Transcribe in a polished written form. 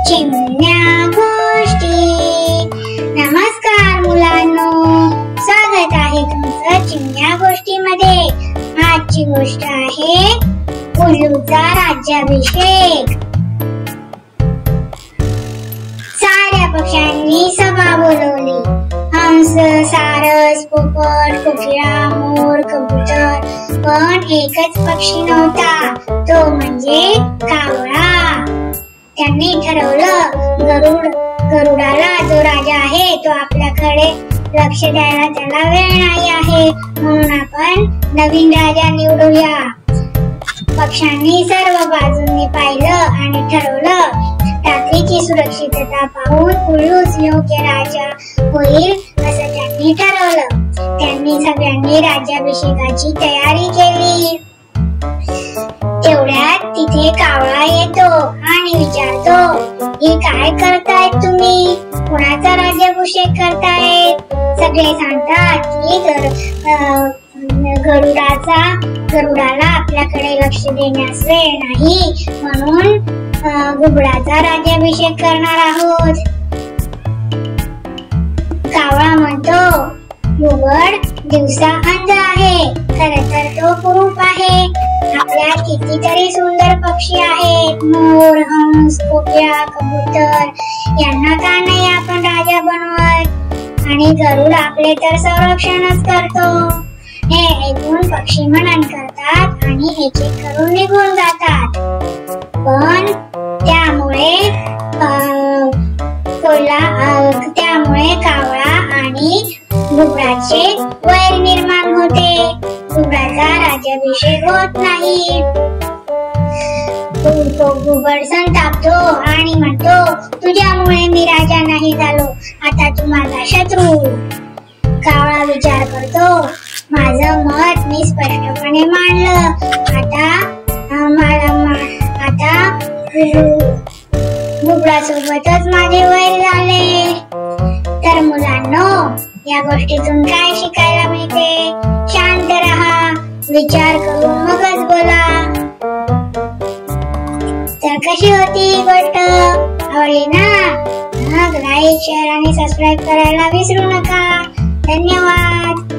चिमण्या गोष्टी। नमस्कार मुलांनो, स्वागत आहे तुमचं चिमण्या गोष्टीमध्ये। आजची गोष्ट आहे उल्लूचा राज्याभिषेक। साऱ्या पक्ष्यांनी सभा बोलवली। हंस, सारस, पोपट, कोकिळा, मोर, कबूतर, पण एकच पक्षी नव्हता, तो म्हणजे कावळा। त्यांनी ठरवलं गरुडाला जो राजा आहे तो आपल्याकडे लक्ष द्यायला त्याला वेळ नाही आहे, म्हणून आपण नवीन राजा निवडूया। पक्ष्यांनी सर्व बाजूंनी पाहिलं आणि ठरवलं रात्रीची सुरक्षितता पाहून उल्लूच योग्य राजा होईल असं त्यांनी ठरवलं। त्यांनी सगळ्यांनी राज्याभिषेकाची तयारी केली। तेवढ्यात तिथे कावळा येतो आणि विचारतो, हे काय करतायत तुम्ही? कोणाचा राज्याभिषेक करतायत? सगळे सांगतात की गरुडाला आपल्याकडे लक्ष देण्यास वेळ नाही, म्हणून घुबडाचा राज्याभिषेक करणार आहोत। कावळा म्हणतो, घुबड दिवसा अंध आहे, खरं तर तो कुरूप आहे। आपल्यात कितीतरी सुंदर पक्षी आहेत, मोर, हंस, कोकिळा, कबूतर, यांना का नाही आपण राजा बनवत? आणि गरुड आपले तर संरक्षणच करतो। हे ऐकून पक्षी म्हणण करतात आणि एक एक करून निघून जातात। पण त्यामुळे कावळा आणि घुबडाचे वैर निर्माण होते। घुबडाचा राज्याभिषेक होत नाही। तो घुबड संतापतो आणि म्हणतो, तुझ्यामुळे मी राजा नाही झालो, आता तू माझा शत्रू। कावळा विचार करतो, माझं मत मी स्पष्टपणे मांडलं, आता घुबडासोबतच माझे वैर झाले। तर मुलांनो, या गोष्टीतून काय शिकायला मिळते? शांत रहा, विचार करून मगच बोला। तर कशी होती ही गोष्ट? आवडली ना? मग लाईक, शेअर आणि सबस्क्राईब करायला विसरू नका। धन्यवाद।